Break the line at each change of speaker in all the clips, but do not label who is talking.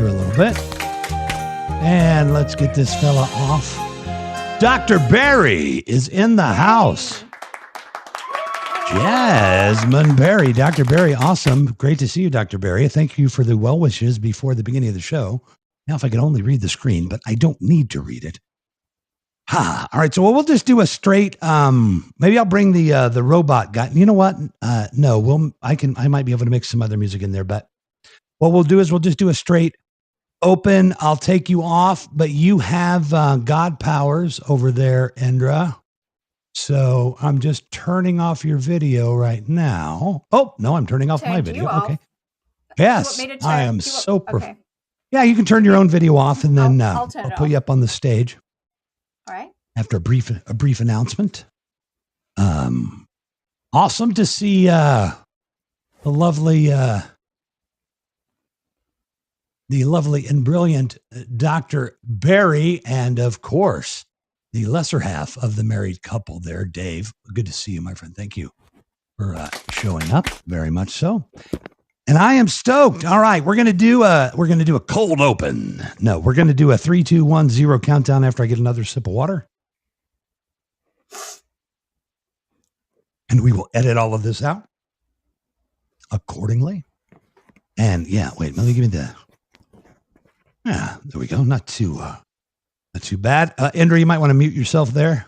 here a little bit. And let's get this fella off. Dr. Barry is in the house. Jasmine Barry. Dr. Barry, awesome. Great to see you, Dr. Barry. Thank you for the well wishes before the beginning of the show. Now, if I could only read the screen, but I don't need to read it. All right, so we'll just do a straight. Maybe I'll bring the robot guy. You know what? No, I might be able to mix some other music in there, but what we'll do is we'll just do a straight open. I'll take you off, but you have God powers over there, Indra. So I'm just turning off your video right now. Oh no, I'm turning off my video. Okay. Yes, I am so perfect. Okay. Yeah, you can turn your own video off, and then I'll put you up on the stage.
All right.
After a brief announcement. Awesome to see the lovely and brilliant Dr. Barry, and of course, the lesser half of the married couple there, Dave. Good to see you, my friend. Thank you for showing up. Very much so. And I am stoked. All right, we're gonna do a cold open. No, we're gonna do a 3, 2, 1, 0 countdown after I get another sip of water. And we will edit all of this out accordingly. And yeah, wait, let me give me the. Yeah, there we go. Not too bad. Indra, you might want to mute yourself there.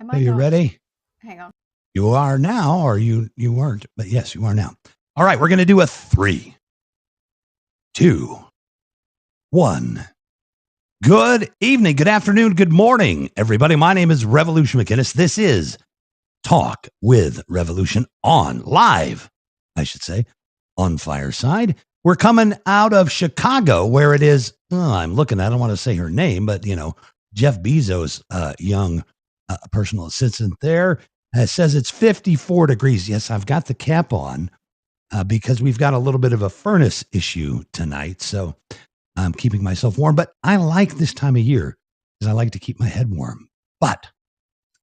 Are you ready?
Hang on.
You are now, or you weren't, but yes, you are now. All right, we're going to do a 3, 2, 1. Good evening, good afternoon, good morning, everybody. My name is Revolution McInnes. This is Talk with Revolution live, I should say, on Fireside. We're coming out of Chicago, where it is, I'm looking, I don't want to say her name, but, Jeff Bezos' young personal assistant there says it's 54 degrees. Yes, I've got the cap on because we've got a little bit of a furnace issue tonight, so I'm keeping myself warm. But I like this time of year because I like to keep my head warm. But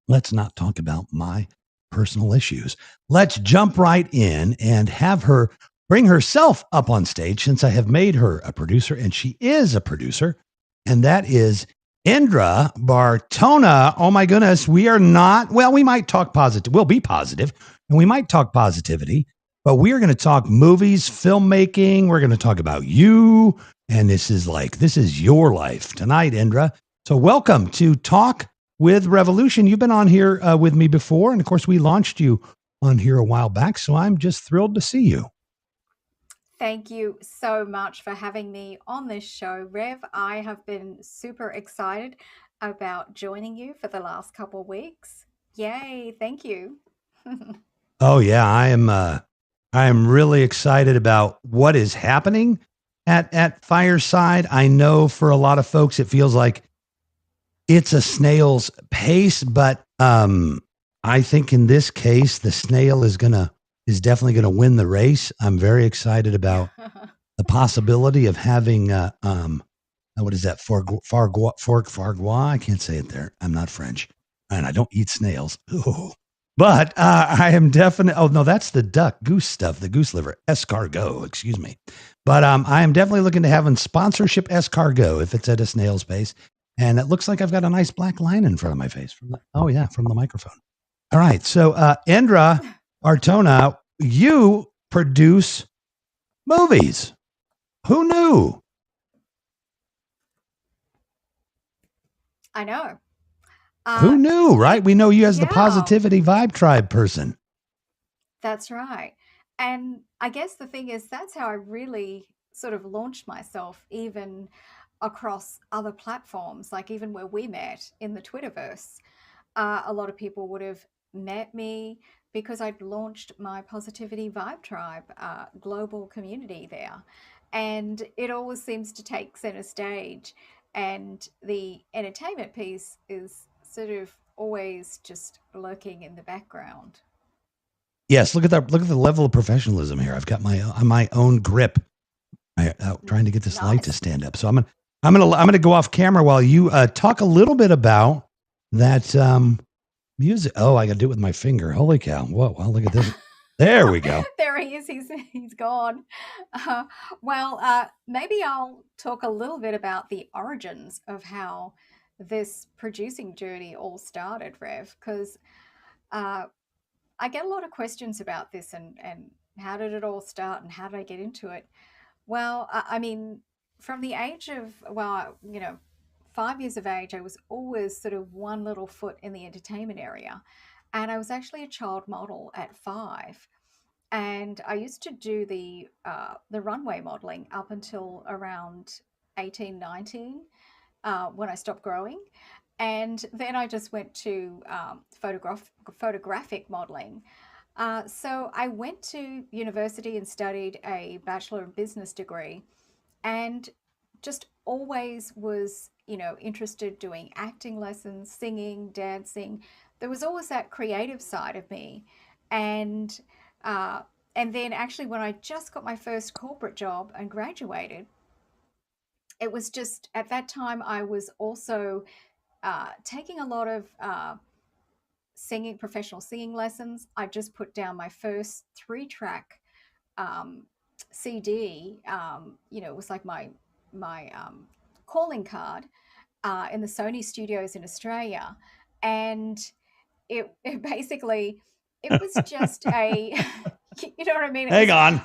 let's not talk about my personal issues. Let's jump right in and have her bring herself up on stage, since I have made her a producer, and she is a producer, and that is Indra Bartona. Oh my goodness, we might talk positive. We'll be positive, and we might talk positivity, but we are going to talk movies, filmmaking. We're going to talk about you, and this is your life tonight, Indra. So welcome to Talk with Revolution. You've been on here with me before, and of course, we launched you on here a while back, so I'm just thrilled to see you.
Thank you so much for having me on this show, Rev. I have been super excited about joining you for the last couple of weeks. Yay, thank you.
Oh yeah, I am really excited about what is happening at Fireside. I know for a lot of folks it feels like it's a snail's pace, but I think in this case the snail is definitely going to win the race. I'm very excited about the possibility of having, what is that? Fargois? I can't say it there. I'm not French and I don't eat snails. Ooh. But I am definitely, oh no, that's the goose stuff, the goose liver, escargot, excuse me. But I am definitely looking to having sponsorship escargot if it's at a snail's pace. And it looks like I've got a nice black line in front of my face. From the microphone. All right. So Indra Bartona, you produce movies. Who knew?
I know.
Who knew, right? We know you as the Positivity Vibe Tribe person.
That's right. And I guess the thing is, that's how I really sort of launched myself, even across other platforms, like even where we met in the Twitterverse. A lot of people would have met me because I'd launched my Positivity Vibe Tribe global community there. And it always seems to take center stage. And the entertainment piece is sort of always just lurking in the background.
Yes, look at that. Look at the level of professionalism here. I've got my own grip, trying to get this light to stand up. So I'm gonna go off camera while you talk a little bit about that music. Oh, I got to do it with my finger. Holy cow! Whoa! Well, look at this. There we go.
There he is. He's gone. Uh, maybe I'll talk a little bit about the origins of how this producing journey all started, Rev, because uh, I get a lot of questions about this and how did it all start and how did I get into it? Well, I mean, from the age of, 5 years of age, I was always sort of one little foot in the entertainment area. And I was actually a child model at 5. And I used to do the runway modeling up until around 18, 19, when I stopped growing. And then I just went to photographic modeling. So I went to university and studied a Bachelor of Business degree and just always was, interested doing acting lessons, singing, dancing. There was always that creative side of me. And uh, and then actually when I just got my first corporate job and graduated, it was just at that time I was also taking a lot of singing, professional singing lessons. I just put down my first 3 track um, CD. It was like my calling card in the Sony studios in Australia, and it basically it was just a you know what I mean? It
Hang
was
on.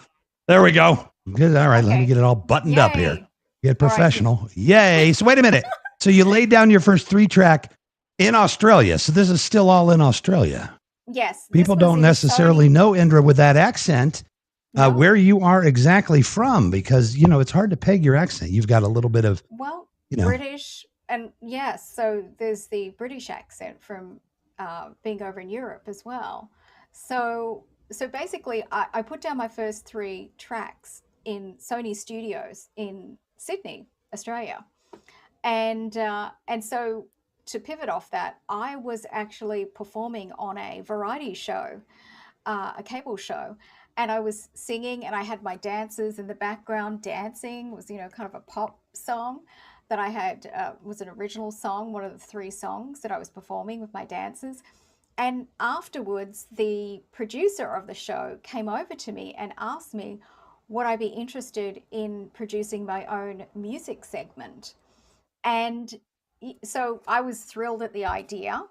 There we go. Good. All right. Let me
okay.
get it all buttoned up here.
Yay!
Get
All right, you
professional. Yay. So wait a minute. So you laid down your first 3 track in Australia. So this is still all in Australia.
yes, this
People
was
don't
in
necessarily
Sony.
know, Indra, with that accent, where
No,
you are exactly from, because, it's hard to peg your accent. You've got a little bit of,
well,
you know,
British, and yes, so there's the British accent from being over in Europe as well. So basically, I put down my first 3 tracks in Sony Studios in Sydney, Australia, and so to pivot off that, I was actually performing on a variety show, a cable show, and I was singing, and I had my dancers in the background dancing. It was kind of a pop song that I had was an original song, one of the 3 songs that I was performing with my dancers. And afterwards, the producer of the show came over to me and asked me would I be interested in producing my own music segment. And so I was thrilled at the idea.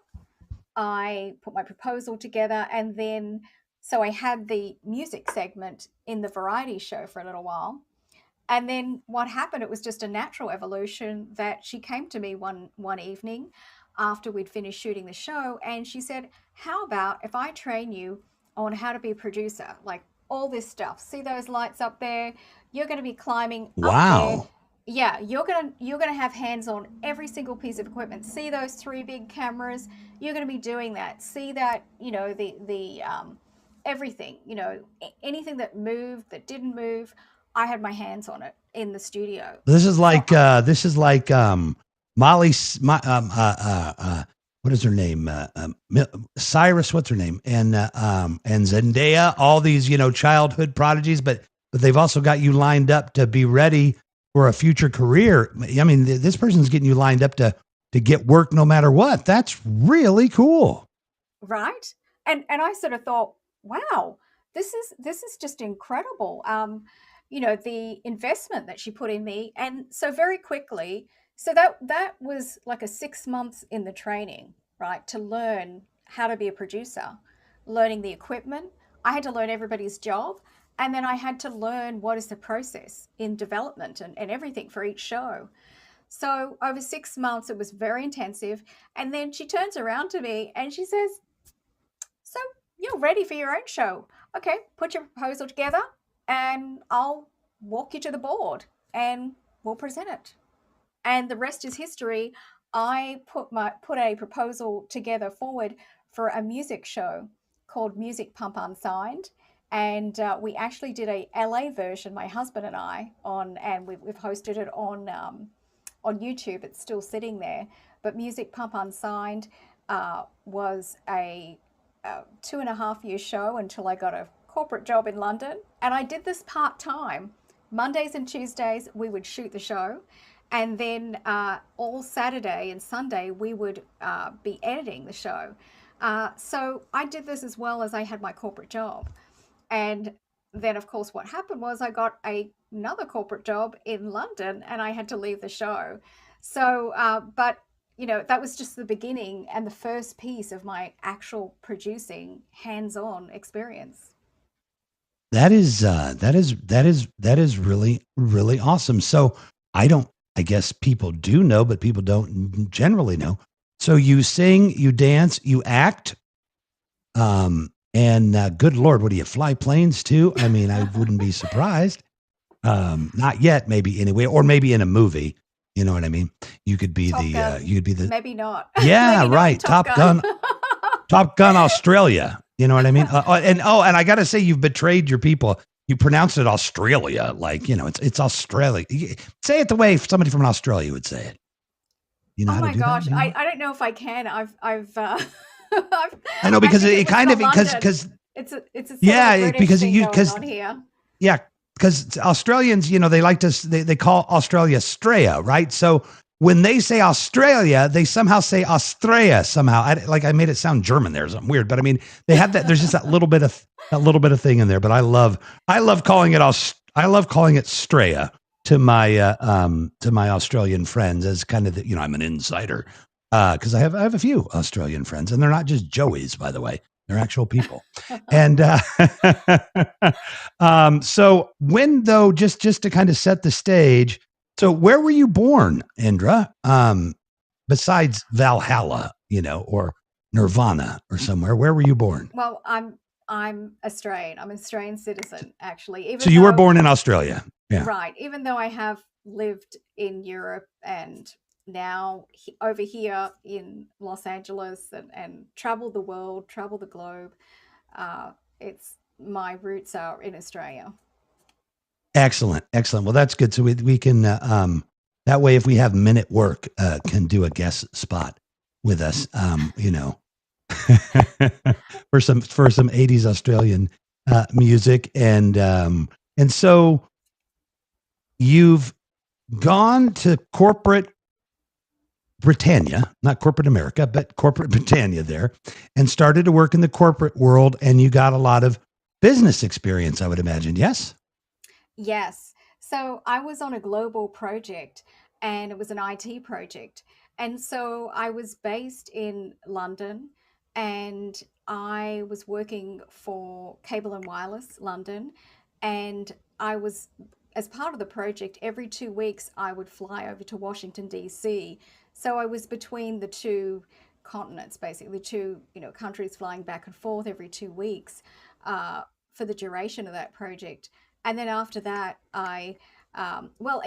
I put my proposal together, and then so I had the music segment in the variety show for a little while. And then what happened, it was just a natural evolution that she came to me one evening after we'd finished shooting the show, and she said, how about if I train you on how to be a producer, like all this stuff? See those lights up there? You're going to be climbing up there.
wow.
Yeah, you're going to have hands on every single piece of equipment. See those 3 big cameras? You're going to be doing that. See that, the everything, anything that moved, that didn't move, I had my hands on it in the studio.
This is
So,
like, Molly, what is her name? Cyrus, what's her name? And Zendaya, all these, childhood prodigies, but they've also got you lined up to be ready for a future career. I mean, this person's getting you lined up to get work no matter what. That's really cool.
right? And I sort of thought, wow, this is just incredible. The investment that she put in me, and so very quickly, so that was like a 6 months in the training, right, to learn how to be a producer, learning the equipment. I had to learn everybody's job, and then I had to learn what is the process in development and everything for each show. So over 6 months, it was very intensive. And then she turns around to me and she says, so you're ready for your own show. Okay, put your proposal together and I'll walk you to the board and we'll present it. And the rest is history. I put a proposal together forward for a music show called Music Pump Unsigned, and we actually did a LA version, my husband and I, and we've hosted it on YouTube. It's still sitting there. But Music Pump Unsigned was a 2.5 year show until I got a corporate job in London. And I did this part time. Mondays and Tuesdays, we would shoot the show. And then all Saturday and Sunday, we would be editing the show. So I did this as well as I had my corporate job. And then, of course, what happened was I got another corporate job in London and I had to leave the show. So, but that was just the beginning and the first piece of my actual producing hands-on experience.
That is really, really awesome. So I guess people do know, but people don't generally know. So you sing, you dance, you act, and good Lord, what do you fly planes too? I mean, I wouldn't be surprised. Not yet, maybe anyway, or maybe in a movie. You know what I mean? You could be
Top Gun,
you could be the,
maybe not.
yeah,
Maybe not in
right.
Top Gun.
Top Gun Australia. You know what I mean? And I got to say, you've betrayed your people. You pronounce it Australia, like it's Australia. Say it the way somebody from Australia would say it. You know
Oh
how to
my
do that?
gosh,
You know?
I don't know if I can. I've
I know
I
because
think it
it
was
kind
for
of
London.
because
It's a sort of a
yeah,
British
because
thing
you
going
because
on here.
yeah, because Australians, they like to they call Australia Straya, right? So when they say Australia, they somehow say Australia somehow. I made it sound German there, something weird, but I mean they have that. There's just that little bit of thing in there. But I love calling it I love calling it Straya to my Australian friends as kind of I'm an insider because I have a few Australian friends and they're not just Joeys, by the way. They're actual people. And so when though, just to kind of set the stage, so where were you born, Indra? Besides Valhalla, or Nirvana or somewhere, where were you born?
Well, I'm Australian. I'm an Australian citizen, actually.
So
Even
you were
though,
born in Australia. Yeah.
right, even though I have lived in Europe and now over here in Los Angeles and traveled the world, traveled the globe, it's my roots are in Australia.
Excellent. Excellent. Well, that's good. So we can, that way, if we have minute work, can do a guest spot with us, for some 80s Australian music. And so you've gone to corporate Britannia, not corporate America, but corporate Britannia there, and started to work in the corporate world. And you got a lot of business experience, I would imagine. Yes.
Yes. So I was on a global project and it was an IT project. And so I was based in London and I was working for Cable and Wireless London. And I was, as part of the project, every 2 weeks I would fly over to Washington, D.C. So I was between the two continents, basically, two, countries flying back and forth every 2 weeks for the duration of that project. And then after that, and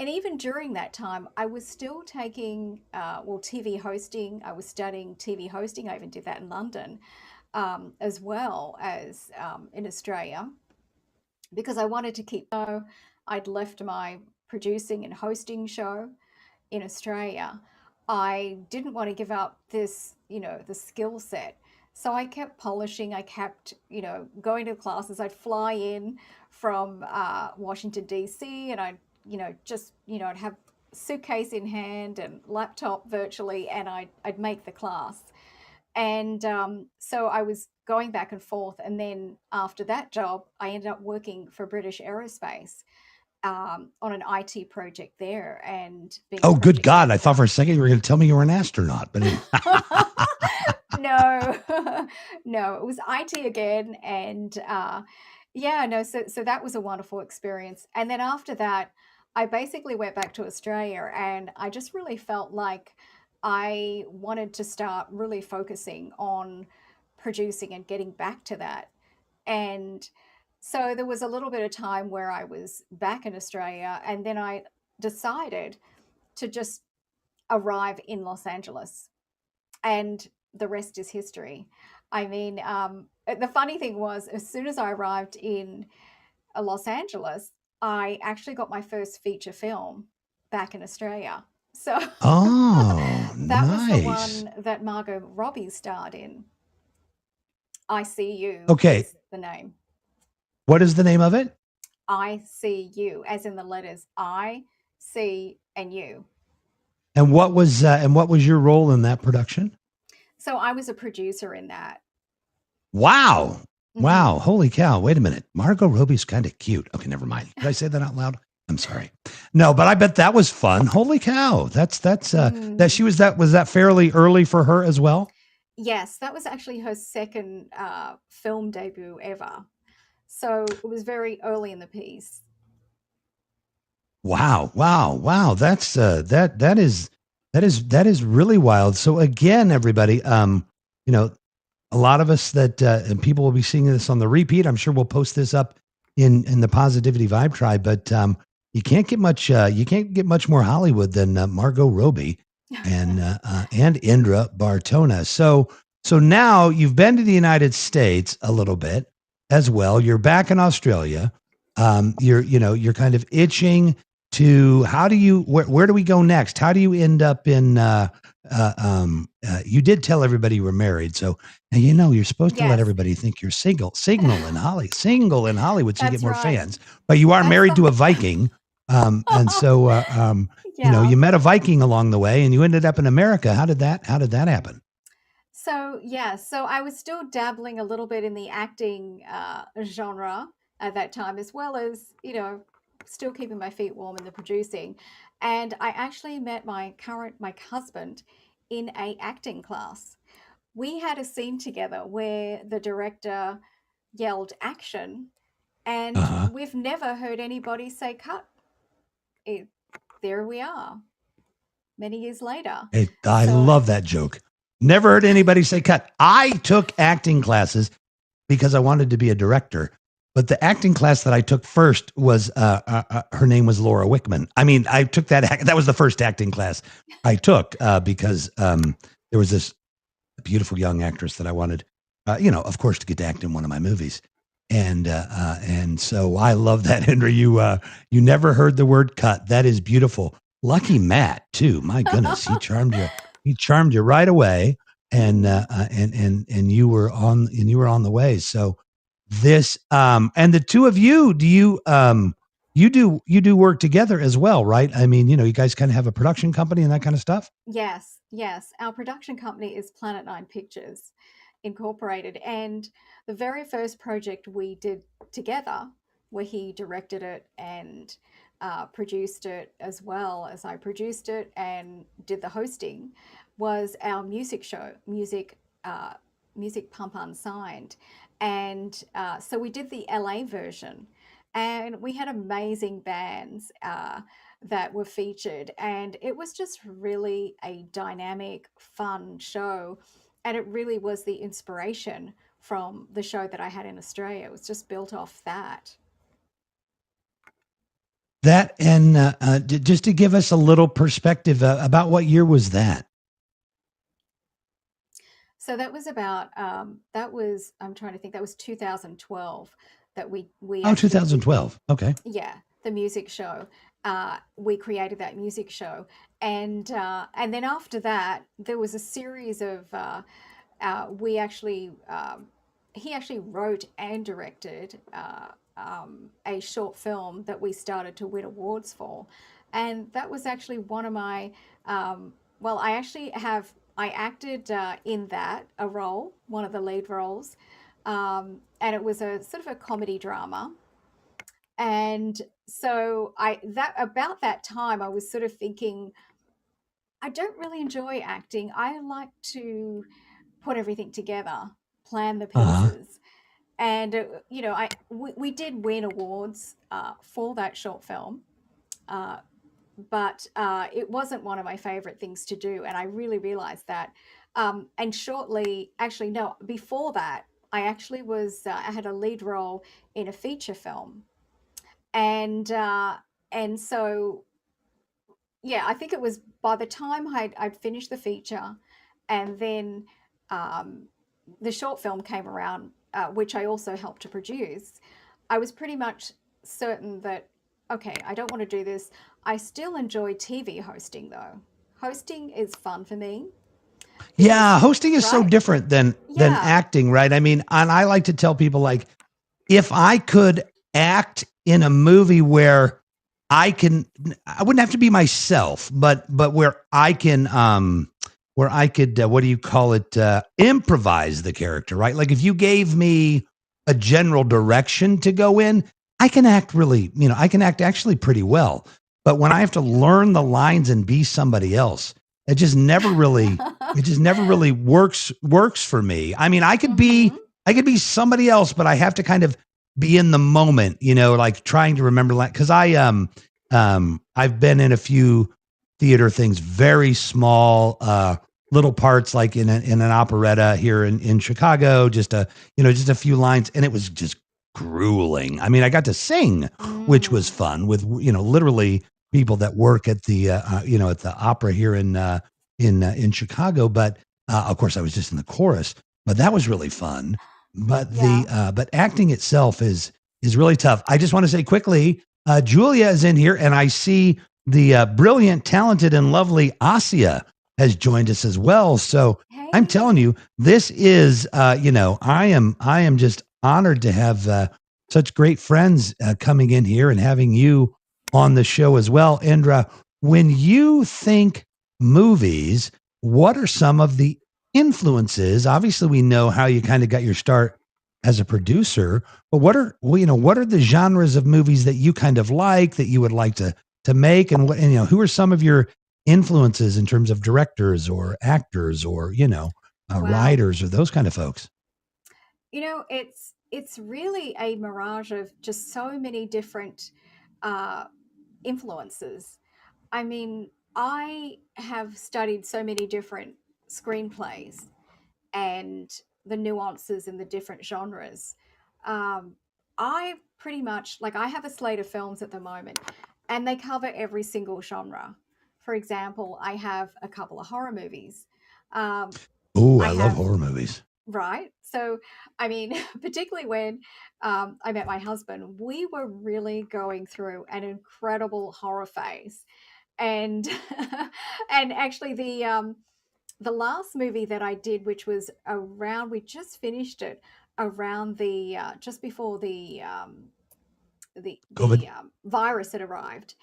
even during that time, I was still taking, TV hosting. I was studying TV hosting. I even did that in London, as well as in Australia, because I wanted to keep. I'd left my producing and hosting show in Australia. I didn't want to give up this, the skill set. So I kept polishing. I kept, going to classes. I'd fly in from Washington, D.C., and I'd have suitcase in hand and laptop virtually, and I'd make the class. And so I was going back and forth. And then after that job, I ended up working for British Aerospace on an IT project there and being a
Oh, good
project
God. I thought
manager.
for a second you were going to tell me you were an astronaut, but anyway.
No, no, it was IT again. And yeah, no, so that was a wonderful experience. And then after that, I basically went back to Australia and I just really felt like I wanted to start really focusing on producing and getting back to that. And so there was a little bit of time where I was back in Australia, and then I decided to just arrive in Los Angeles, and the rest is history. I mean, the funny thing was, as soon as I arrived in Los Angeles, I actually got my first feature film back in Australia. So
Oh,
that was the
nice.
one that Margot Robbie starred in. I See You
Okay.
is the name.
What is the name of it?
I see you, as in the letters I, C, and you.
And what was your role in that production?
So I was a producer in that.
Wow. Wow. Holy cow. Wait a minute. Margot Robbie's kind of cute. Okay, never mind. Did I say that out loud? I'm sorry. No, but I bet that was fun. Holy cow. That was that fairly early for her as well?
Yes, that was actually her second film debut ever. So it was very early in the piece.
Wow. Wow. Wow. That's that is really wild. So again, everybody, you know, a lot of us that and people will be seeing this on the repeat. I'm sure we'll post this up in the Positivity Vibe Tribe, but you can't get much more Hollywood than Margot Robbie and Indra Bartona. So now you've been to the United States a little bit as well. You're back in Australia. You're kind of itching to where do we go next? How do you end up in you did tell everybody you were married, so you're supposed to let
Yes,
everybody think you're single in Hollywood, so you get
that's
more
right.
fans. But you are
That's
married to a
the
Viking, and so
yeah.
you met a Viking along the way, and you ended up in America. How did that happen?
So yeah, so I was still dabbling a little bit in the acting genre at that time, as well as still keeping my feet warm in the producing. And I actually met my husband in a acting class. We had a scene together where the director yelled action, and
Uh-huh.
we've never heard anybody say cut. It, there we are, many years later.
I
So
love that joke. Never heard anybody say cut. I took acting classes because I wanted to be a director. But the acting class that I took first was her name was Laura Wickman. I mean, I took that was the first acting class I took because there was this beautiful young actress that I wanted, of course, to get to act in one of my movies. And so I love that, Indra. You never heard the word cut. That is beautiful. Lucky Matt too. My goodness, he charmed you. He charmed you right away, and you were on the way. So this and the two of you, you do work together as well, right? I mean, you guys kind of have a production company and that kind of stuff.
yes, yes. Our production company is Planet Nine Pictures Incorporated. And the very first project we did together, where he directed it and produced it as well as I produced it and did the hosting, was our music show, Music Pump Unsigned. And so we did the LA version. And we had amazing bands that were featured. And it was just really a dynamic, fun show. And it really was the inspiration from the show that I had in Australia. It was just built off that.
That and just to give us a little perspective about what year was that?
So that was I'm trying to think, that was 2012 that we
Oh,
actually did
2012. Okay.
the music show. We created that music show, and then after that, there was a series of we actually he actually wrote and directed a short film that we started to win awards for, and that was actually one of my well, I acted in that a role, one of the lead roles, and it was a sort of a comedy drama. And so I that about that time I was sort of thinking, I don't really enjoy acting. I like to put everything together, plan the
Uh-huh.
pieces. And we did win awards for that short film, uh, but it wasn't one of my favorite things to do, and I really realized that. And shortly, actually, no, before that, I had a lead role in a feature film, and so yeah, I think it was by the time I'd finished the feature, and then um, the short film came around, which I also helped to produce. I was pretty much certain that, okay, I don't want to do this. I still enjoy TV hosting though. Hosting is fun for me because,
Yeah, hosting is so
right?
different than
Yeah,
acting, right? I mean, and I like to tell people like if I could act in a movie where I wouldn't have to be myself, but where I could what do you call it improvise the character, right? Like if you gave me a general direction to go in, I can act really, I can act actually pretty well. But when I have to learn the lines and be somebody else, it just never really, it just never really works for me. I mean,
Mm-hmm.
I could be somebody else, but I have to kind of be in the moment, like trying to remember because I've been in a few theater things, very small, little parts, like in an operetta here in Chicago, just a few lines, and it was just grueling. I mean, I got to sing, which was
Mm.
fun with literally people that work at the at the opera here in Chicago, but of course I was just in the chorus, but that was really fun. But
Yeah.
but acting itself is really tough. I just want to say quickly, Julia is in here, and I see the brilliant, talented, and lovely Asia has joined us as well. So I'm telling
Hey.
you, this is, I am just honored to have such great friends coming in here and having you on the show as well. Indra, when you think movies, what are some of the influences? Obviously, we know how you kind of got your start as a producer, but what are the genres of movies that you kind of like that you would like to make, and who are some of your influences in terms of directors or actors or
Wow.
writers or those kind of folks?
It's really a mirage of just so many different uh, influences. I mean, I have studied so many different screenplays and the nuances in the different genres. Um, I pretty much like I have a slate of films at the moment, and they cover every single genre. For example, I have a couple of horror movies. Um,
Oh,
I
I love
have
horror movies.
Right. So, I mean, particularly when I met my husband, we were really going through an incredible horror phase, and and actually the last movie that I did, which was around, we just finished it around the just before
COVID.
the virus had arrived.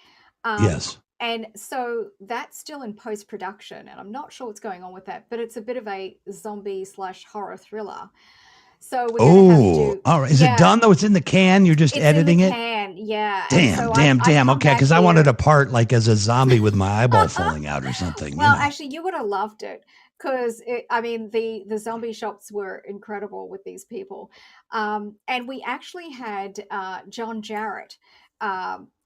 Um,
Yes.
and so that's still in post production, and I'm not sure what's going on with that, but it's a bit of a zombie slash horror thriller. So we're going to have
Oh,
to,
all right. Is it
yeah,
done though? It's in the can. You're just
it's in the
editing it.
can, yeah. And
Damn,
so
damn,
I
damn.
come
Okay,
back
because I wanted a
here.
part like as a zombie with my eyeball falling out or something.
Well, actually, you would have loved it because I mean, the zombie shots were incredible with these people, and we actually had John Jarrett,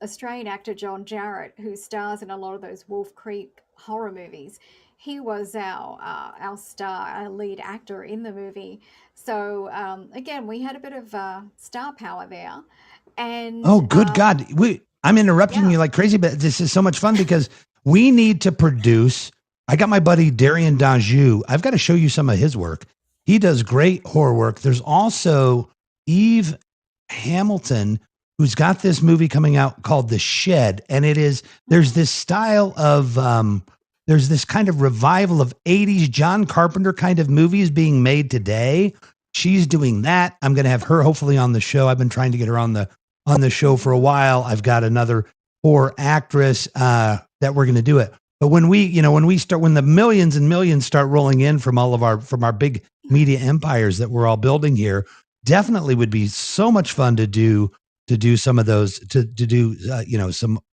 Australian actor John Jarrett, who stars in a lot of those Wolf Creek horror movies. He was our star, our lead actor in the movie. So again, we had a bit of star power there, and
Oh, good God. I'm interrupting
yeah.
you like crazy, but this is so much fun because we need to produce. I got my buddy Darian Danjou. I've got to show you some of his work. He does great horror work. There's also Eve Hamilton, who's got this movie coming out called The Shed. And there's this style of, there's this kind of revival of 80s John Carpenter kind of movies being made today. She's doing that. I'm going to have her hopefully on the show. I've been trying to get her on the show for a
Mm-hmm.
while. I've got another horror actress that we're going to do it. But when the millions and millions start rolling in from from our big media empires that we're all building here, definitely would be so much fun to do some of those to do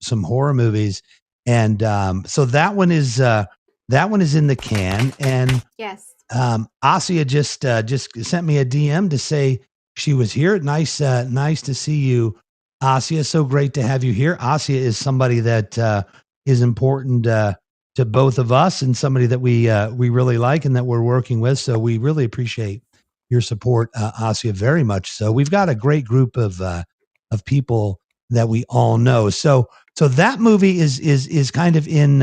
some horror movies. And so that one is in the can. And
Yes.
Asia just sent me a DM to say she was here. Nice to see you, Asia. So great to have you here. Asia is somebody that is important to both of us, and somebody that we really like and that we're working with. So we really appreciate your support, Asia, very much. So we've got a great group of people that we all know. So that movie is kind of in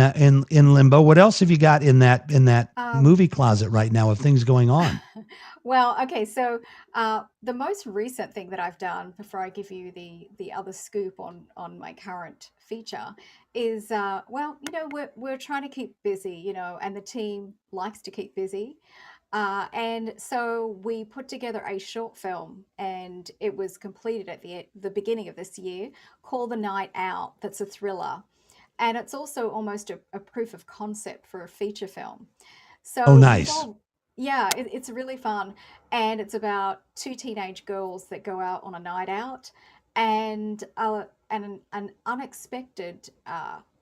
limbo. What else have you got in that
Um,
movie closet right now of things going on?
well, okay, so the most recent thing that I've done before I give you the other scoop on my current feature is well, we're trying to keep busy, and the team likes to keep busy. And so we put together a short film, and it was completed at the beginning of this year, called The Night Out. That's a thriller, and it's also almost a proof of concept for a feature film.
Oh,
So we've
nice.
all, Yeah, it's really fun, and it's about two teenage girls that go out on a night out, and an unexpected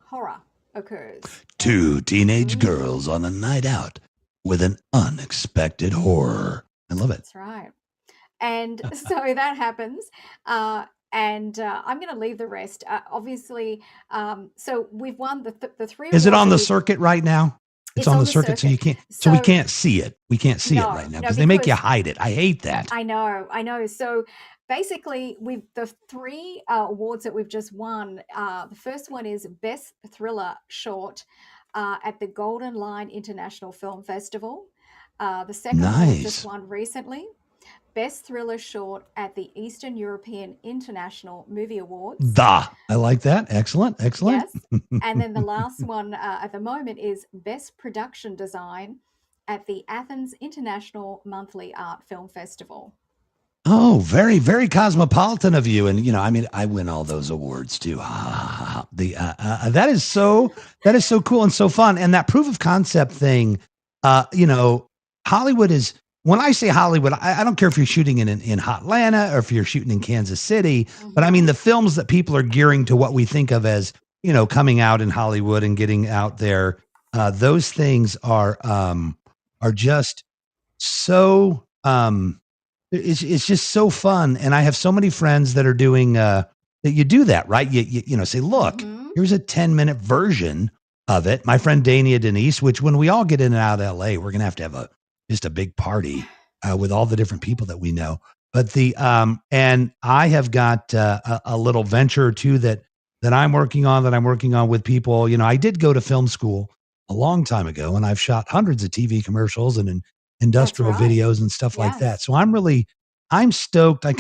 horror occurs.
Two teenage
Mm,
girls on a night out with an unexpected horror. I love it.
that's right. And so that happens, and I'm going to leave the rest. Obviously, so we've won the three
Is it
awards
on
that
the
we've.
circuit right now? It's
It's
on
on
the
the
circuit, so you
circuit.
can't. So we
So
can't see it. We can't see it right
no,
now
no,
because they make you
because
hide it. I hate that.
I know. So basically, we've the three awards that we've just won. The first one is Best Thriller Short at the Golden Line International Film Festival. The second one we've just
Nice.
won recently, Best Thriller Short at the Eastern European International Movie Awards.
I like that. Excellent. Excellent.
Yes. And then the last one at the moment is Best Production Design at the Athens International Monthly Art Film Festival.
Oh, very, very cosmopolitan of you. And I mean, I win all those awards too. That is so cool and so fun. And that proof of concept thing, uh, you know, Hollywood is. When I say Hollywood, I don't care if you're shooting in Atlanta or if you're shooting in Kansas City, but I
Mm-hmm.
mean the films that people are gearing to what we think of as coming out in Hollywood and getting out there. Those things are just so it's just so fun, and I have so many friends that are doing that. You do that, right? You say, look,
Mm-hmm.
here's a 10-minute version of it. My friend Dania Denise, which when we all get in and out of LA, we're gonna have a just a big party with all the different people that we know. But the and I have got a little venture or two that I'm working on with people. I did go to film school a long time ago, and I've shot hundreds of TV commercials and
That's
industrial
right.
videos and stuff like that.
Yes.
So I'm stoked. I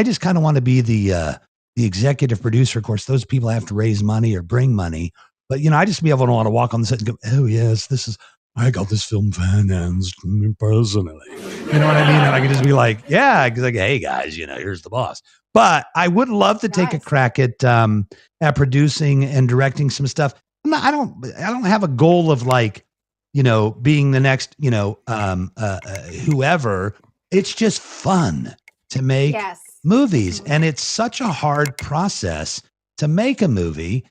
just kind of want to be the executive producer. Of course, those people have to raise money or bring money, but I just be able to want to walk on the set and go, oh yes, I got this film financed personally. You know what I mean? And I can just be like, yeah, because like, hey guys, here's the boss. But I would love to take a
Nice.
crack at producing and directing some stuff. I don't have a goal of like, being the next, whoever. It's just fun to make
Yes.
movies.
Mm-hmm.
And it's such a hard process to make a movie.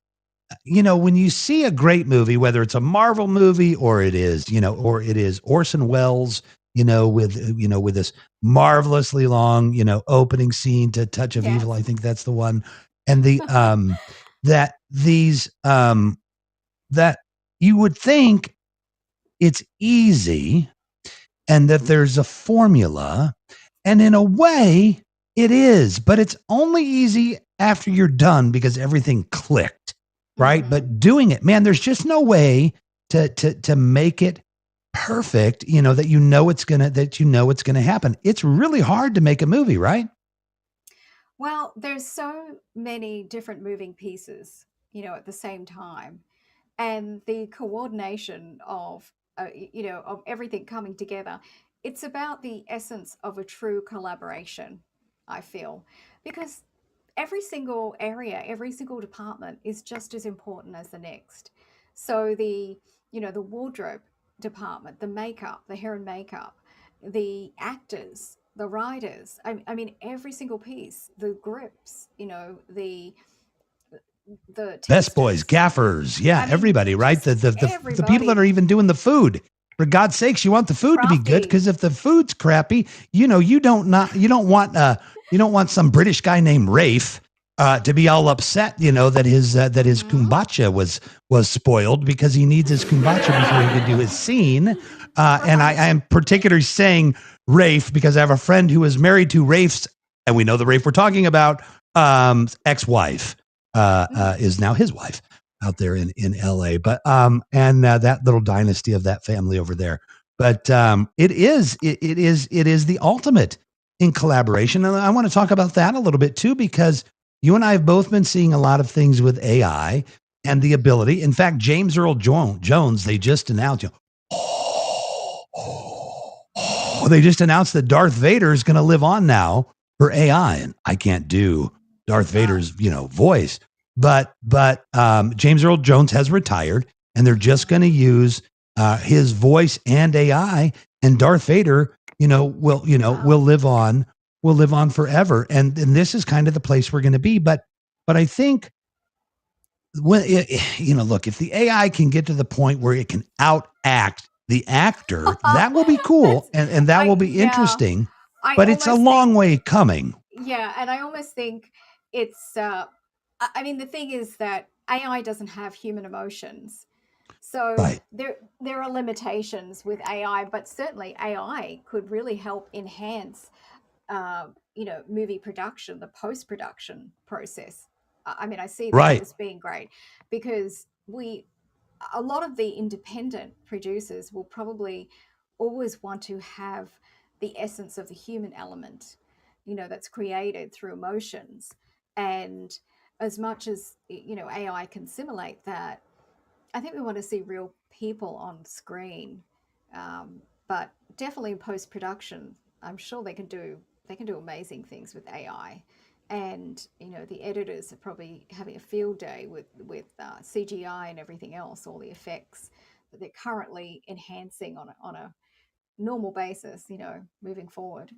When you see a great movie, whether it's a Marvel movie or it is Orson Welles, with this marvelously long, opening scene to Touch of Evil.
Yes.
I think that's the one. And that these, that you would think it's easy and that there's a formula. And in a way, it is, but it's only easy after you're done because everything clicked, right?
Mm-hmm.
But doing it, man, there's just no way to make it perfect, that it's gonna happen. It's really hard to make a movie, right?
Well, there's so many different moving pieces, at the same time, and the coordination of of everything coming together. It's about the essence of a true collaboration, I feel, because every single area, every single department is just as important as the next. So the wardrobe department, the makeup, the hair and makeup, the actors, the writers, I mean every single piece, the grips, the
Best boys,
tasters.
gaffers, yeah,
I mean,
everybody, right?
just
The people that
everybody.
are even doing the food. For God's sakes, you want the food to be good
Crafty.
because if the food's crappy, you don't want some British guy named Rafe to be all upset, that his
Hmm.
kombucha was spoiled because he needs his kombucha before he could do his scene. And I
Right.
am particularly saying Rafe because I have a friend who is married to Rafe's, and we know the Rafe we're talking about, ex-wife
Mm.
is now his wife out there in LA. But and that little dynasty of that family over there. But it is the ultimate in collaboration, and I want to talk about that a little bit too because you and I have both been seeing a lot of things with AI and the ability. In fact, James Earl Jones, they just announced. They just announced that Darth Vader is going to live on now for AI, and I can't do Darth
Oh.
Vader's voice, but James Earl Jones has retired, and they're just
Hmm.
going to use his voice and AI, and Darth Vader, will
Wow.
live on forever. And this is kind of the place we're going to be. But I think look, if the AI can get to the point where it can outact the actor, that will be cool,
That's
and that will be
yeah.
interesting.
I
But it's a
almost
long
think
way coming.
yeah, and I almost think it's I mean the thing is that AI doesn't have human emotions. So
Right.
there are limitations with AI, but certainly AI could really help enhance movie production, the post production process. I mean, I see that
Right.
as being great because a lot of the independent producers will probably always want to have the essence of the human element, that's created through emotions. And as much as, AI can simulate that, I think we want to see real people on screen. But definitely in post production, I'm sure they can do amazing things with AI. And the editors are probably having a field day with CGI and everything else, all the effects that they're currently enhancing on a normal basis, moving forward.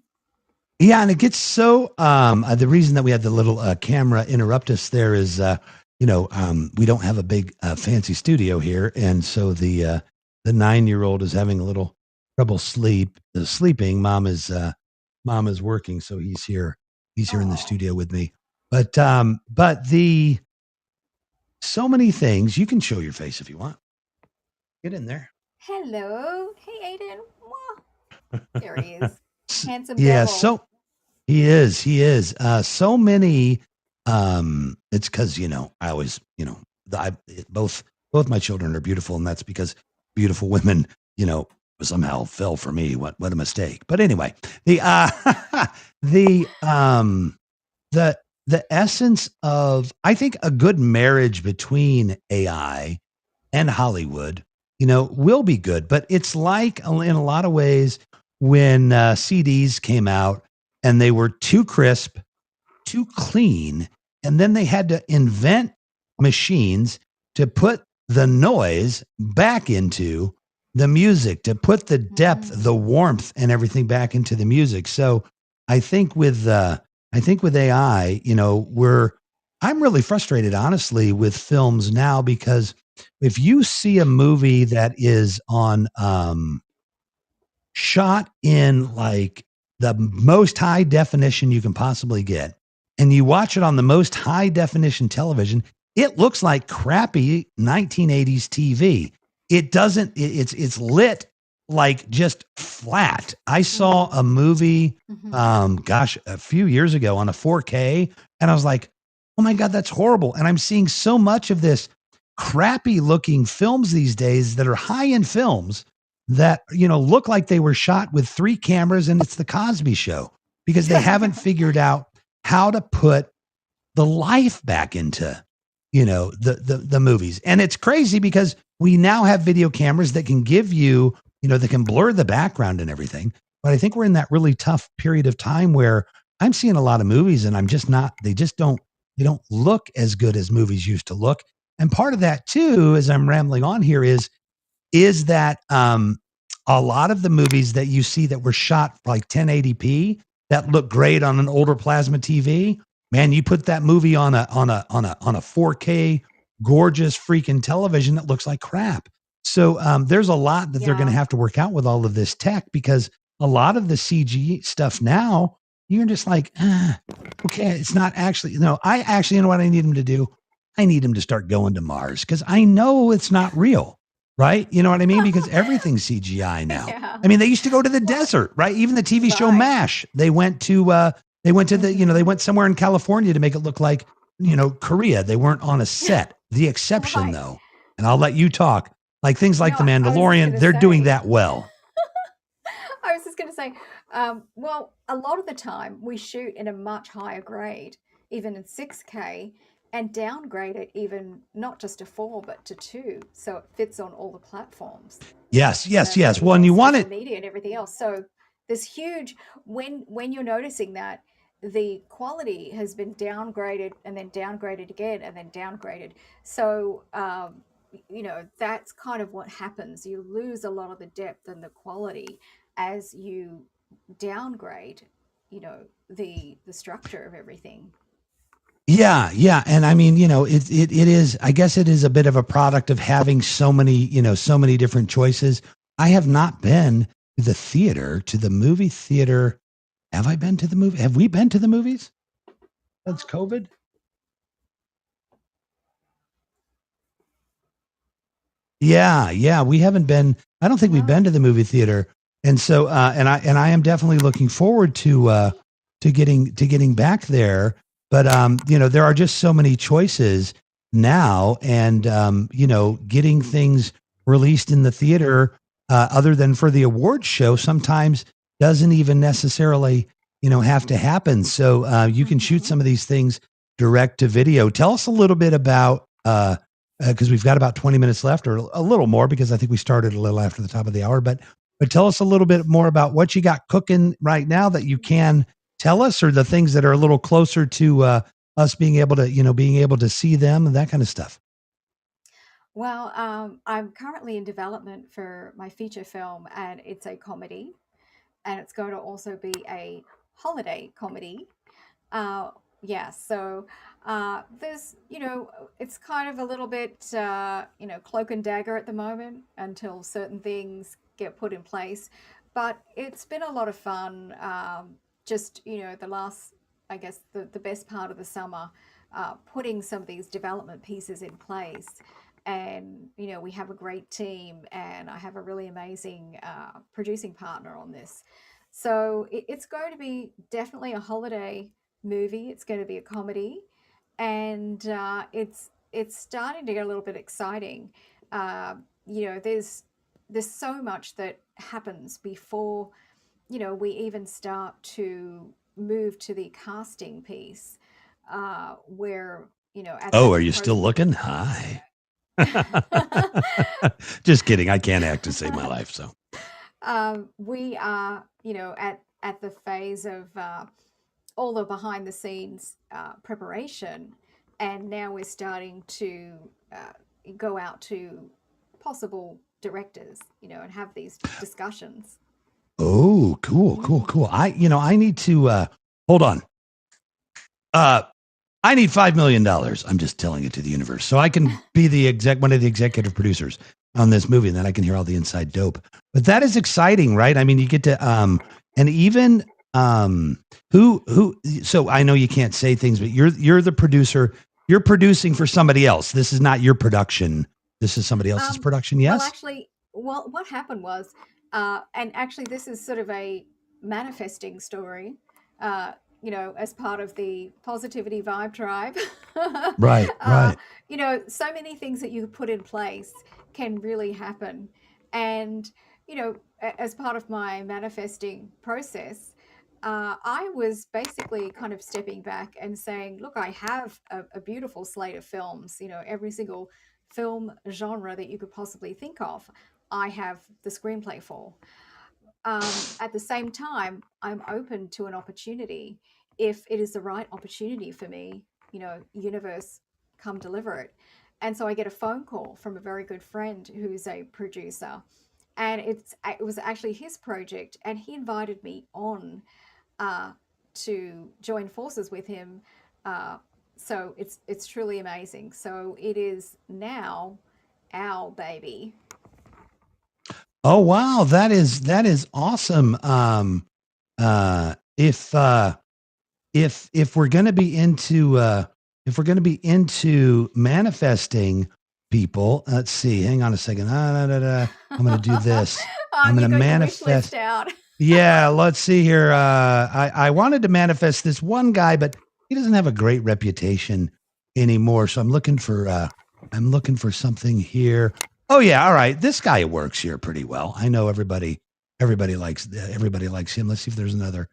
Yeah, and it gets so the reason that we had the little camera interrupt us there is we don't have a big fancy studio here, and so the 9-year-old is having a little trouble sleeping. Mom is working, so he's here in the
Oh,
studio with me. But the so many things. You can show your face if you want. Get in there.
hello, hey Aiden. Mwah. There he is, handsome
Yeah,
devil.
so he is so many. It's because I always both my children are beautiful, and that's because beautiful women you know somehow fell for me. What a mistake. But anyway, the the um the the essence of, I think, a good marriage between AI and Hollywood, will be good. But it's like, in a lot of ways, when CDs came out and they were too crisp, too clean, and then they had to invent machines to put the noise back into the music, to put the depth, the
Mm.
warmth, and everything back into the music. So I think with AI, I'm really frustrated, honestly, with films now, because if you see a movie that is on shot in like the most high definition you can possibly get, and you watch it on the most high definition television, it looks like crappy 1980s TV. It doesn't, it's lit like just flat. I saw
Mm.
a movie,
Mm-hmm.
gosh, a few years ago on a 4K, and I was like, oh my God, that's horrible. And I'm seeing so much of this crappy looking films these days that are high end films that look like they were shot with three cameras, and it's the Cosby Show, because they haven't figured out how to put the life back into the movies. And it's crazy because we now have video cameras that can give you, that can blur the background and everything. But I think we're in that really tough period of time where I'm seeing a lot of movies, and I'm just not, they don't look as good as movies used to look. And part of that too, as I'm rambling on here, is that a lot of the movies that you see that were shot like 1080p, that look great on an older plasma TV, man, you put that movie on a 4K gorgeous freaking television that looks like crap. So there's a lot that they're going to
Yeah.
have to work out with all of this tech, because a lot of the CG stuff now, you're just like, okay, it's not actually. No, I actually, what I need them to do? I need them to start going to Mars, because I know it's not real. Right? You know what I mean? Because everything's CGI now.
Yeah.
I mean, they used to go to the
Well,
desert, right? Even the TV show
right.
MASH, they went to they
Mm-hmm.
went somewhere in California to make it look like, Korea. They weren't on a set. The exception,
Right.
though, and I'll let you talk, like things like
No,
The
I was just
Mandalorian,
going to
they're doing
say,
that well.
I was just going to say, well, a lot of the time we shoot in a much higher grade, even in 6K, and downgrade it even not just to 4, but to 2. So it fits on all the platforms,
Yes, yes, yes.
for
Well, and you want
social
it.
media and everything else. So there's huge, when you're noticing that the quality has been downgraded and then downgraded again and then downgraded. So that's kind of what happens. You lose a lot of the depth and the quality as you downgrade, the structure of everything.
Yeah, yeah, and I mean, it is. I guess it is a bit of a product of having so many, so many different choices. I have not been to the theater, to the movie theater. Have I been to the movie? Have we been to the movies since COVID? Yeah, yeah, we haven't been. I don't think we've been
No.
to the movie theater, and so and I am definitely looking forward to getting back there. But there are just so many choices now, and getting things released in the theater, other than for the awards show, sometimes doesn't even necessarily have to happen. So you can shoot
Hmm.
some of these things direct to video. Tell us a little bit about. Because we've got about 20 minutes left or a little more because I think we started a little after the top of the hour. But tell us a little bit more about what you got cooking right now that you can tell us, or the things that are a little closer to us being able to see them and that kind of stuff.
Well, I'm currently in development for my feature film, and it's a comedy, and it's going to also be a holiday comedy. Uh, yeah, so there's, it's kind of a little bit, cloak and dagger at the moment until certain things get put in place. But it's been a lot of fun. Just, the last, I guess, the best part of the summer, putting some of these development pieces in place. And, we have a great team, and I have a really amazing producing partner on this. So it's going to be definitely a holiday movie. It's going to be a comedy, and it's starting to get a little bit exciting. There's so much that happens before we even start to move to the casting piece, where
Oh,
at
are
the
you still
process.
looking? Hi. Just kidding. I can't act to save my life. So,
We are, at the phase of all the behind the scenes preparation, and now we're starting to go out to possible directors, and have these discussions.
oh, cool, cool,
Mm.
cool. I need to hold on. Uh, I need $5 million. I'm just telling it to the universe, so I can be one of the executive producers on this movie, and then I can hear all the inside dope. But that is exciting, right? I mean, you get to and even who. So I know you can't say things, but you're the producer. You're producing for somebody else. This is not your production. This is somebody else's
Um,
production.
well,
Yes.
actually, what happened was, and actually, this is sort of a manifesting story, uh, as part of the positivity vibe tribe.
Right.
uh,
Right.
so many things that you put in place can really happen. And, as part of my manifesting process, I was basically kind of stepping back and saying, look, I have a beautiful slate of films, every single film genre that you could possibly think of, I have the screenplay for. At the same time, I'm open to an opportunity. If it is the right opportunity for me, universe, come deliver it. And so I get a phone call from a very good friend who's a producer, and it was actually his project, and he invited me on uh, to join forces with him. Uh, so it's truly amazing. So it is now our baby.
Oh wow, that is awesome. If we're going to be into manifesting people, let's see. Hang on a second. I'm going to do this.
Oh,
I'm going
you
to
got your wish list
manifest.
out.
Yeah, let's see here. I wanted to manifest this one guy, but he doesn't have a great reputation anymore. So I'm looking for something here. Oh yeah, all right. This guy works here pretty well. I know everybody likes him. Let's see if there's another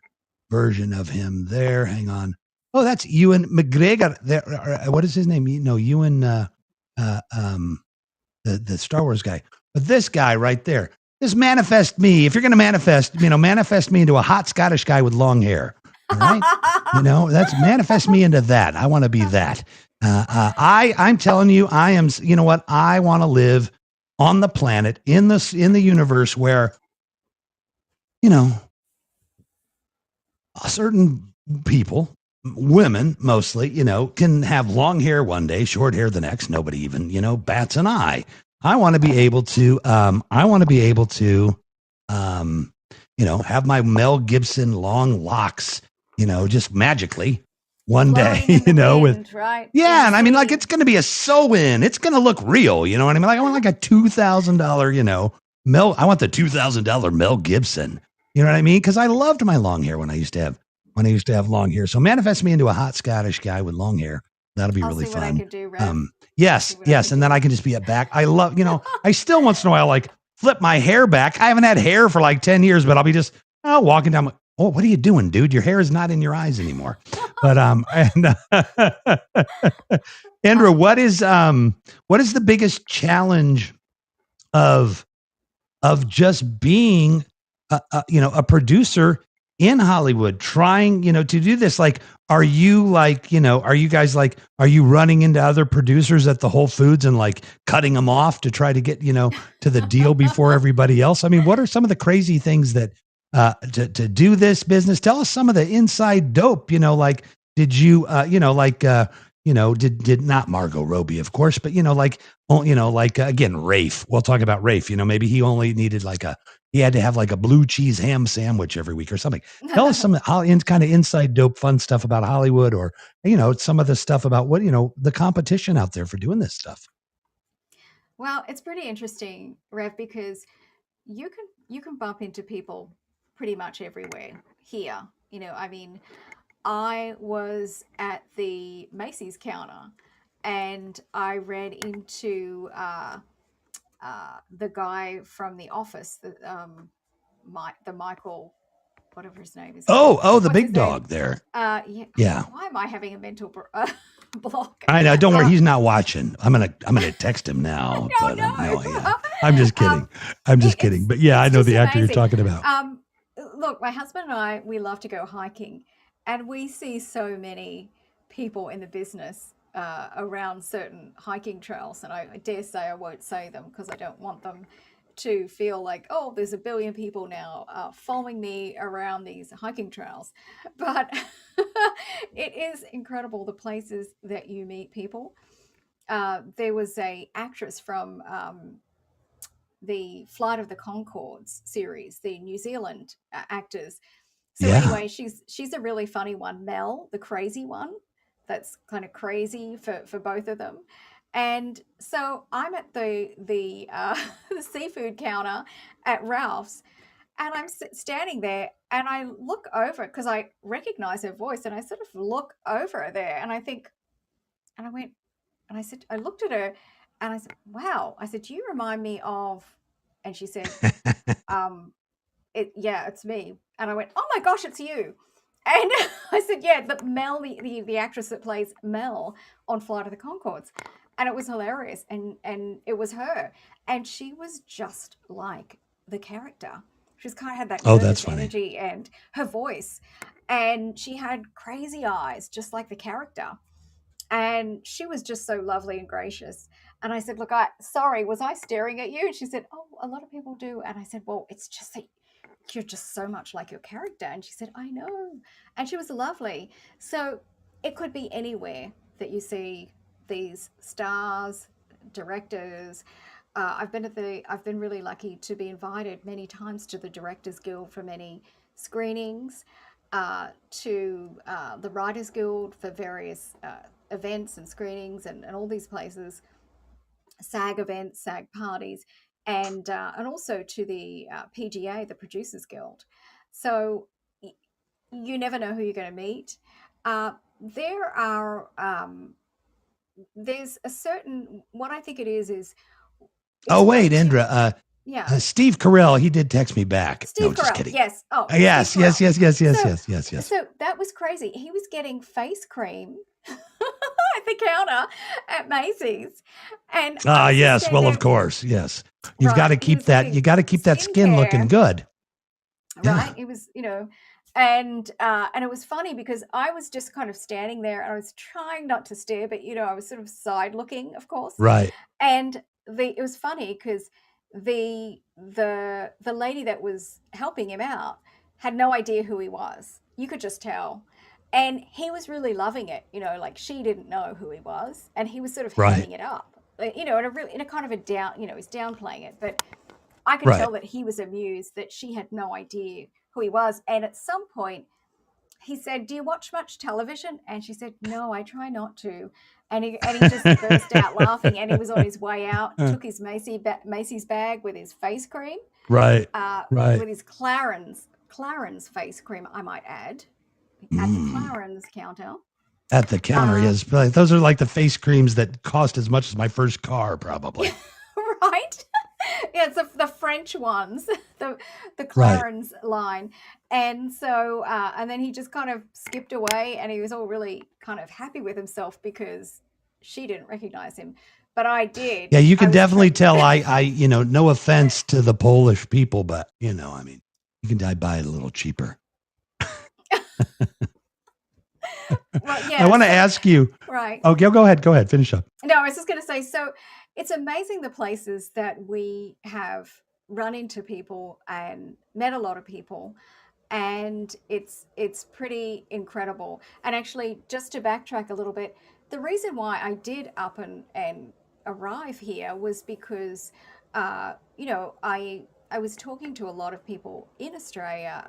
version of him there. Hang on. Oh, that's Ewan McGregor. There, what is his name? No, Ewan, uh, um, the Star Wars guy. But this guy right there, this manifest me. If you're going to manifest me into a hot Scottish guy with long hair. All right. That's manifest me into that. I want to be that. I'm telling you, I am. You know what? I want to live on the planet in the universe where you know certain people, women mostly, can have long hair one day, short hair the next. Nobody even bats an eye. I want to be able to. I want to be able to. Um, have my Mel Gibson long locks. Just magically one day.
Blowing in the
With
wind, right? In
yeah,
the
and I mean, like,
sea.
it's going to be a sew-in. It's going to look real. You know what I mean? Like, I want like a $2,000, Mel. I want the $2,000 Mel Gibson. You know what I mean? Because I loved my long hair when I used to have long hair. So manifest me into a hot Scottish guy with long hair. That'll be
I'll
really
see what I
fun.
can do, Rev. I'll see
Yes,
what I
yes,
can
and then
do.
I can just be a back. I love, I still once in a while like flip my hair back. I haven't had hair for like 10 years, but I'll be just walking down. Oh, what are you doing, dude? Your hair is not in your eyes anymore. But and Indra,
Uh,
what is the biggest challenge of just being a producer in Hollywood trying to do this? Like, are you like are you guys like, are you running into other producers at the Whole Foods and like cutting them off to try to get to the deal before everybody else? I mean, what are some of the crazy things that to do this business? Tell us some of the inside dope. Like, did you did not Margot Robbie, of course, but like, oh, like, again, Rafe. We'll talk about Rafe. Maybe he only needed he had to have like a blue cheese ham sandwich every week or something. Tell us some kind of inside dope, fun stuff about Hollywood, or some of the stuff about what the competition out there for doing this stuff.
well, it's pretty interesting, Rev, because you can bump into people pretty much everywhere here. I mean, I was at the Macy's counter and I ran into the guy from The Office, the Michael, whatever his name is again.
Oh, the
What's his
big
name?
dog there.
Yeah.
Yeah,
Why am I having a mental block?
I know. Don't worry,
Uh,
he's not watching. I'm gonna text him now.
no,
But
no.
no, yeah, I'm just kidding. I'm just kidding.
It's
But yeah, I
it's
know
just
the actor you're
amazing.
talking about.
Look, my husband and I, we love to go hiking, and we see so many people in the business around certain hiking trails, and I dare say I won't say them because I don't want them to feel like, oh, there's a billion people now following me around these hiking trails. But it is incredible the places that you meet people. There was a actress from the Flight of the Concords series, the New Zealand actors. So
Yeah.
anyway, she's a really funny one, Mel, the crazy one. That's kind of crazy for both of them. And so I'm at the the seafood counter at Ralph's, and I'm standing there, and I look over because I recognize her voice, and I sort of look over there, and I think, and I went, and I said, I looked at her and I said, wow. I said, do you remind me of, and she said, yeah, it's me. And I went, oh my gosh, it's you. And I said, yeah, the Mel, the actress that plays Mel on Flight of the Concords. And it was hilarious. And it was her. And she was just like the character. She's kind of had that
Oh, that's
nervous
funny.
energy and her voice. And she had crazy eyes, just like the character, and she was just so lovely and gracious. And I said, look, sorry, was I staring at you? And she said, oh, a lot of people do. And I said, well, it's just that you're just so much like your character. And she said, I know. And she was lovely. So it could be anywhere that you see these stars, directors. I've been really lucky to be invited many times to the Directors Guild for many screenings, to the Writers Guild for various events and screenings, and all these places, SAG events, SAG parties, and also to the PGA, the Producers Guild. So you never know who you're going to meet. There are there's a certain, what I think it is it's
Oh, wait,
great to,
Indra.
yeah.
Steve Carell, he did text me back. No,
Steve
just
Carell,
kidding.
yes. Oh, Steve
Yes, yes,
Carell.
yes, yes, yes,
So
yes, yes, yes.
so that was crazy. He was getting face cream at the counter at Macy's, and I
Ah,
was just
yes.
standing
Well, of
there.
course, yes. You've got
Right,
to
he
keep
was
that. You
getting
got to keep that skin looking
skincare.
good.
right?
Yeah.
It was, and it was funny because I was just kind of standing there and I was trying not to stare, but I was sort of side looking, of course.
Right.
And it was funny because the lady that was helping him out had no idea who he was. You could just tell. And he was really loving it, like she didn't know who he was, and he was sort of
Right.
hamming it up, in a kind of a down, he's downplaying it, but I could
Right.
tell that he was amused that she had no idea who he was. And at some point, he said, "Do you watch much television?" And she said, "No, I try not to." And he just burst out laughing. And he was on his way out, took his Macy's bag with his face cream,
Right.
uh,
Right.
with his Clarins face cream, I might add, at the
Mm.
Clarins counter.
At the counter,
Uh,
yes. Like, those are like the face creams that cost as much as my first car, probably.
right? Yeah, it's the French ones, the
Right.
Clarins line. And so, and then he just kind of skipped away, and he was all really kind of happy with himself because she didn't recognize him, but I did.
Yeah, you
I
can
was
definitely tell. No offense to the Polish people, but I mean, you can buy it a little cheaper.
well,
I
yeah.
want to
So
ask you.
right.
Okay, go ahead. Go ahead. Finish up.
No, I was just going to say. So it's amazing the places that we have run into people and met a lot of people, and it's pretty incredible. And actually, just to backtrack a little bit, the reason why I did up and arrive here was because I was talking to a lot of people in Australia,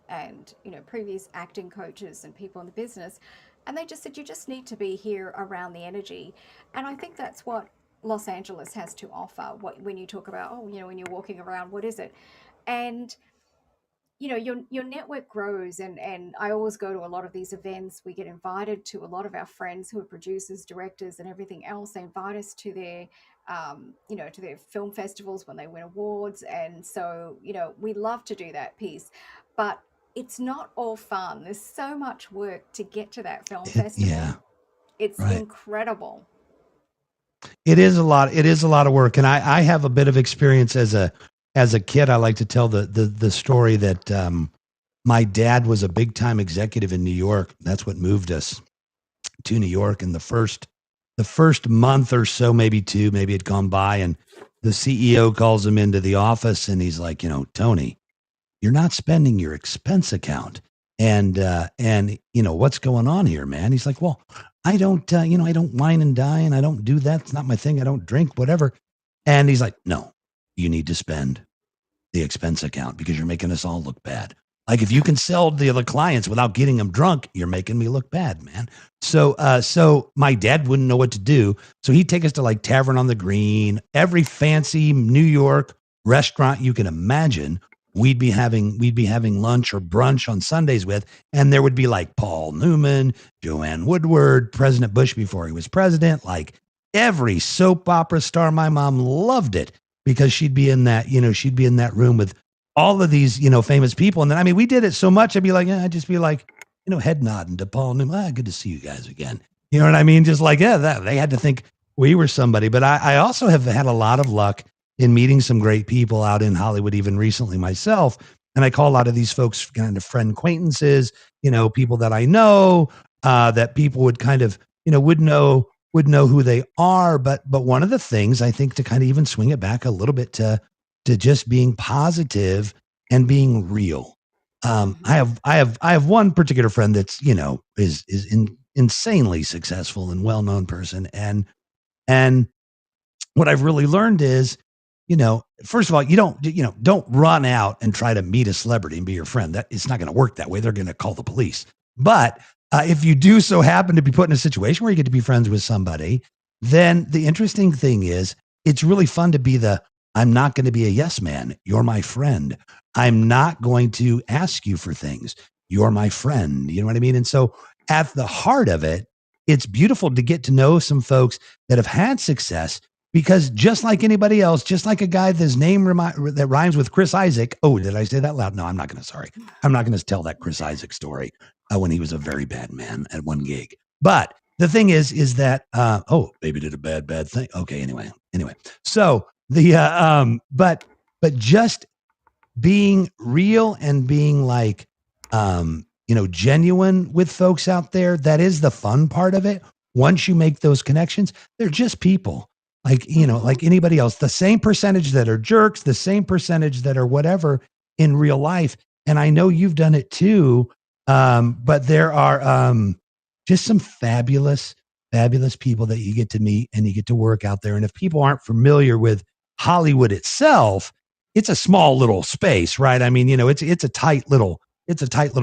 and previous acting coaches and people in the business, and they just said you just need to be here around the energy. And I think that's what Los Angeles has to offer. What When you talk about, when you're walking around, what is it? And your network grows, and I always go to a lot of these events. We get invited to a lot of our friends who are producers, directors, and everything else. They invite us to their to their film festivals when they win awards. And so we love to do that piece, but it's not all fun. There's so much work to get to that film
Yeah.
festival. It's
Right.
incredible.
It is a lot. It is a lot of work, and I have a bit of experience as a kid. I like to tell the story that my dad was a big time executive in New York. That's what moved us to New York. And the first month or so, maybe two, maybe had gone by, and the CEO calls him into the office, and he's like, Tony, you're not spending your expense account. And what's going on here, man? He's like, well, I don't wine and dine. I don't do that. It's not my thing. I don't drink, whatever. And he's like, no, you need to spend the expense account because you're making us all look bad. Like if you can sell the other clients without getting them drunk, you're making me look bad, man. So my dad wouldn't know what to do. So he'd take us to like Tavern on the Green, every fancy New York restaurant you can imagine. We'd be having lunch or brunch on Sundays with, and there would be like Paul Newman, Joanne Woodward, President Bush before he was president, like every soap opera star. My mom loved it because she'd be in that room with all of these, famous people. And then, I mean, we did it so much. I'd just be like, head nodding to Paul Newman. Good to see you guys again. You know what I mean? Just like, yeah, they had to think we were somebody. But I also have had a lot of luck in meeting some great people out in Hollywood, even recently myself. And I call a lot of these folks kind of friend acquaintances, people that I know, that people would kind of, would know who they are. But one of the things I think to kind of even swing it back a little bit to just being positive and being real. I
Hmm.
have one particular friend that's is insanely successful and well known person, and what I've really learned is, first of all, don't run out and try to meet a celebrity and be your friend. That it's not going to work that way. They're going to call the police. But if you do so happen to be put in a situation where you get to be friends with somebody, then the interesting thing is it's really fun to be I'm not going to be a yes man. You're my friend. I'm not going to ask you for things. You're my friend. You know what I mean? And so at the heart of it, it's beautiful to get to know some folks that have had success because just like anybody else, just like a guy that's name that rhymes with Chris Isaac. Oh, did I say that loud? No, I'm not going to. Sorry. I'm not going to tell that Chris Isaac story when he was a very bad man at one gig. But the thing is that, baby did a bad thing. Okay. Anyway. So but just being real and being like, genuine with folks out there, that is the fun part of it. Once you make those connections, they're just people like,
Hmm.
like anybody else, the same percentage that are jerks, the same percentage that are whatever in real life. And I know you've done it too. But there are just some fabulous people that you get to meet and you get to work out there. And if people aren't familiar with Hollywood itself, it's a small little space, right? I mean, it's a tight little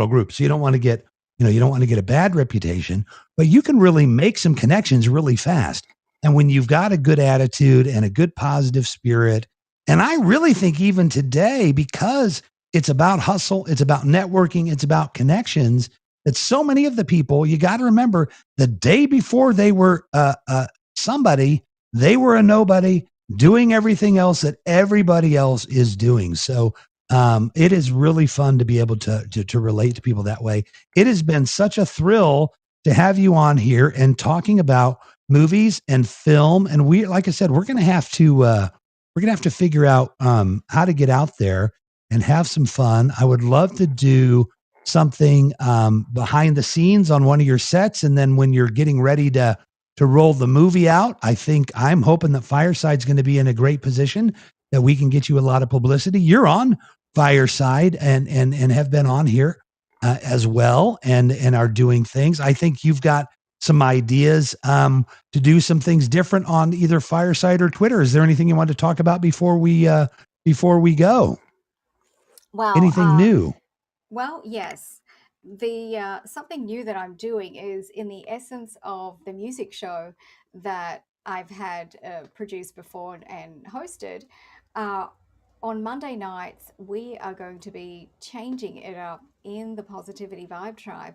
group. So you don't want to get, you don't want to get a bad reputation, but you can really make some connections really fast. And when you've got a good attitude and a good positive spirit, and I really think even today, because it's about hustle, it's about networking, it's about connections, that so many of the people, you got to remember, the day before they were somebody, they were a nobody doing everything else that everybody else is doing. So it is really fun to be able to relate to people that way. It has been such a thrill to have you on here and talking about movies and film. And we, like I said, we're gonna have to figure out how to get out there and have some fun. I would love to do something behind the scenes on one of your sets, and then when you're getting ready to roll the movie out, I think I'm hoping that Fireside's going to be in a great position that we can get you a lot of publicity. You're on Fireside and have been on here as well, and are doing things. I think you've got some ideas to do some things different on either Fireside or Twitter. Is there anything you want to talk about before we go?
Well,
Anything new?
yes. The something new that I'm doing is in the essence of the music show that I've had produced before and hosted. Uh, on Monday nights, we are going to be changing it up in the Positivity Vibe Tribe,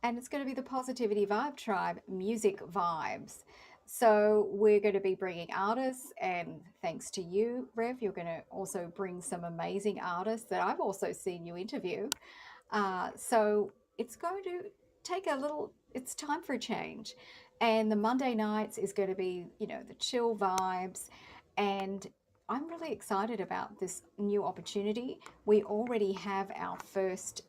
and it's going to be the Positivity Vibe Tribe Music Vibes. So we're going to be bringing artists, and thanks to you, Rev, you're going to also bring some amazing artists that I've also seen you interview. So it's going to take a little, it's time for a change. And the Monday nights is going to be, the chill vibes. And I'm really excited about this new opportunity. We already have our first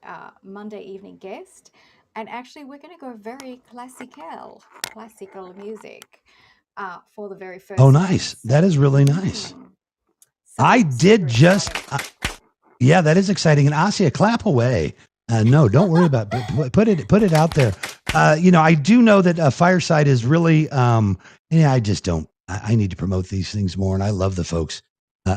Monday evening guest. And actually, we're going to go very classical music for the very
Oh,
first
nice. That
episode.
is really nice.
So
I
I'm
did
super
just,
excited.
yeah, that is exciting. And Asia, clap away. No, don't worry about it. Put it out there. I do know that Fireside is really, I just don't, I need to promote these things more. And I love the folks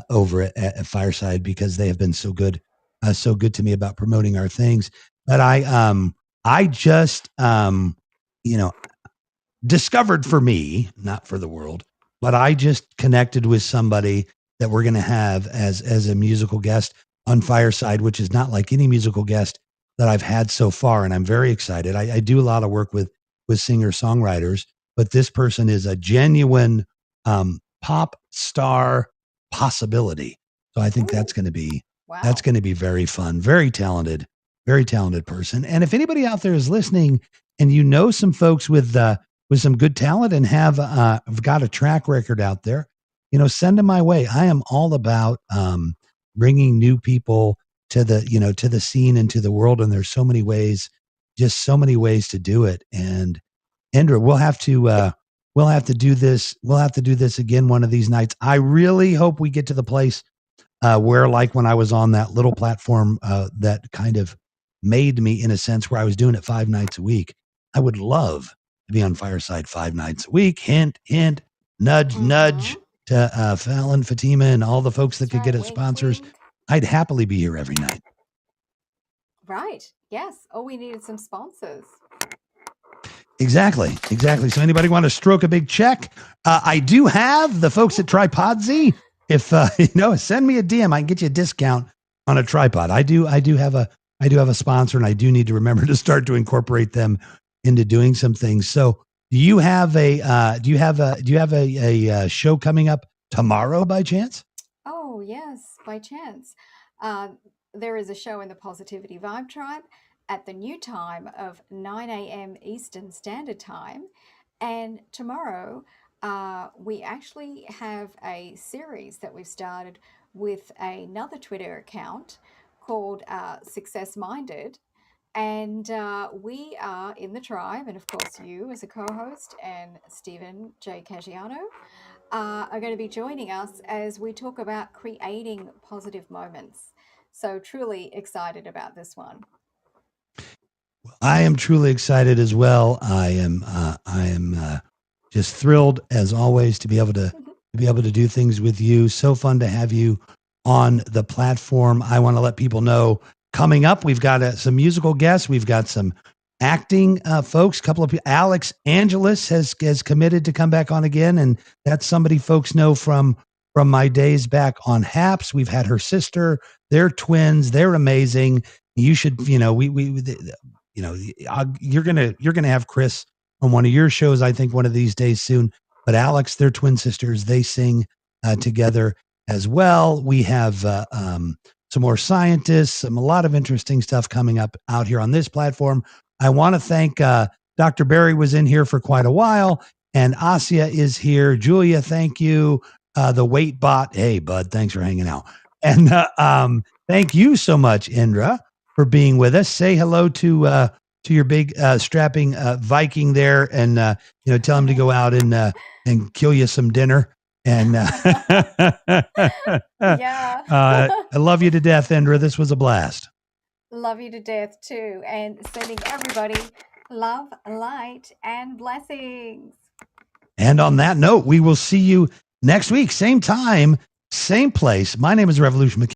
over at Fireside because they have been so good to me about promoting our things. But I just, you know, discovered for me, not for the world, but I just connected with somebody that we're going to have as a musical guest on Fireside, which is not like any musical guest that I've had so far, and I'm very excited. I do a lot of work with singer songwriters, but this person is a genuine pop star possibility. So I think
Oh,
that's
wow.
going to be very fun, very talented person. And if anybody out there is listening and you know some folks with some good talent and have got a track record out there, send them my way. I am all about bringing new people to the scene and to the world. And there's so many ways, just so many ways to do it. And Indra, we'll have to do this. We'll have to do this again one of these nights. I really hope we get to the place where, like when I was on that little platform that kind of made me, in a sense, where I was doing it 5 nights a week. I would love to be on Fireside 5 nights a week. Hint, hint, nudge, nudge
Mm-hmm.
to Fallon, Fatima, and all the folks that
That's
could get
right.
us
Wink,
sponsors.
wink.
I'd happily be here every night.
Right. Yes. Oh, we needed some sponsors.
Exactly, exactly. So anybody want to stroke a big check? I do have the folks at Tripodsy. If send me a DM. I can get you a discount on a tripod. I do have a sponsor, and I do need to remember to start to incorporate them into doing some things. So do you have a show coming up tomorrow by chance?
Oh, yes, by chance. Uh, there is a show in the Positivity Vibe Tribe at the new time of 9 a.m. Eastern Standard Time. And tomorrow, we actually have a series that we've started with another Twitter account. called Success Minded. And we are in the tribe, and of course, you as a co host and Stephen J. Caggiano are going to be joining us as we talk about creating positive moments. So, truly excited about this one.
I am truly excited as well. I am just thrilled as always to be able to do things with you. So fun to have you on the platform. I want to let people know coming up, we've got some musical guests. We've got some acting folks. A couple of people. Alex Angelis has committed to come back on again, and that's somebody folks know from my days back on Haps. We've had her sister. They're twins. They're amazing. You should, you're gonna have Chris on one of your shows. I think one of these days soon. But Alex, they're twin sisters. They sing together as well. We have some more scientists, a lot of interesting stuff coming up out here on this platform. I want to thank Dr. Barry was in here for quite a while, and Asia is here. Julia, thank you. The Weight Bot, hey bud, thanks for hanging out. And thank you so much, Indra, for being with us. Say hello to your big strapping Viking there, and tell him to go out and kill you some dinner. And
Yeah.
I love you to death, Indra. This was a blast.
Love you to death, too. And sending everybody love, light, and blessings.
And on that note, we will see you next week, same time, same place. My name is Revolution McKinney.